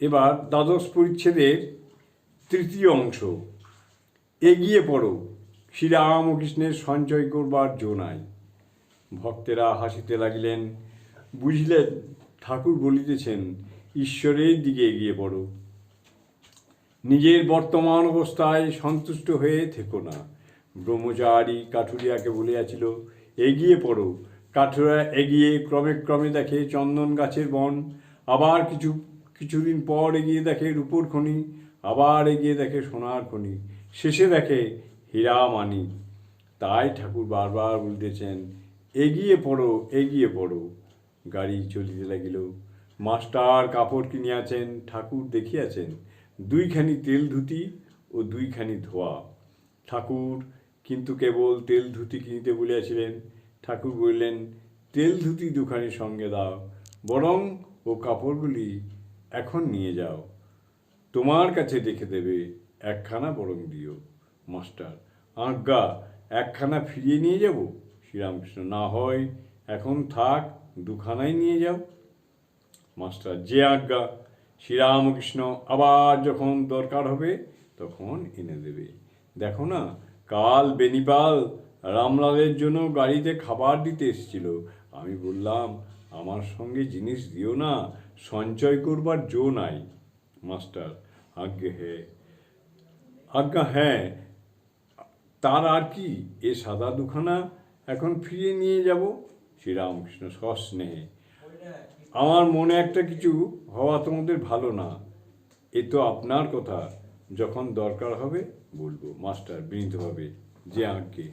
এবার দ্বাদশ পরিচ্ছেদের তৃতীয় অংশ। এগিয়ে পড়ো, শ্রীরাম ও কৃষ্ণের সঞ্চয় করবার জো নাই। ভক্তেরা হাসিতে লাগিলেন, বুঝলেন ঠাকুর বলিতেছেন ঈশ্বরের দিকে এগিয়ে পড়ো, নিজের বর্তমান অবস্থায় সন্তুষ্ট হয়ে থেকো না। ব্রহ্মচারী কাঠুরিয়াকে বলিয়াছিল এগিয়ে পড়ো। কাঠুরিয়া এগিয়ে ক্রমে ক্রমে দেখে চন্দন গাছের বন, আবার কিছুদিন পর এগিয়ে দেখে রূপোর খনি, আবার এগিয়ে দেখে সোনার খনি, শেষে দেখে হীরা মানিক। তাই ঠাকুর বারবার বলিতেছেন এগিয়ে পড়ো, এগিয়ে পড়ো। গাড়ি চলিতে লাগিল। মাস্টার কাপড় কিনিয়াছেন, ঠাকুর দেখিয়াছেন দুইখানি তেল ধুতি ও দুইখানি ধোয়া। ঠাকুর কিন্তু কেবল তেল ধুতি কিনিতে বলিয়াছিলেন। ঠাকুর বললেন তেল ধুতি দুখানি সঙ্গে দাও, বরং ও কাপড়গুলি এখন নিয়ে যাও, তোমার কাছে রেখে দেবে, একখানা বরং দিও। মাস্টার আজ্ঞা, একখানা ফিরিয়ে নিয়ে যাব। শ্রীরামকৃষ্ণ না হয় এখন থাক, দুখানাই নিয়ে যাও। মাস্টার যে আজ্ঞা। শ্রীরামকৃষ্ণ আবার যখন দরকার হবে তখন এনে দেবে। দেখো না, কাল বেনিপাল রামলালের জন্য গাড়িতে খাবার দিতে এসেছিল। আমি বললাম আমার সঙ্গে জিনিস দিও না, সঞ্চয় করবার জো নাই। মাস্টার আজ্ঞা হ্যাঁ, তার আর কি, এ সাদা দুখানা এখন ফিরিয়ে নিয়ে যাব। শ্রীরামকৃষ্ণ সস্নেহে আমার মনে একটা কিছু হওয়া তোমাদের ভালো না, এ তো আপনার কথা, যখন দরকার হবে বলবো। মাস্টার বিনীতভাবে যে আজ্ঞে।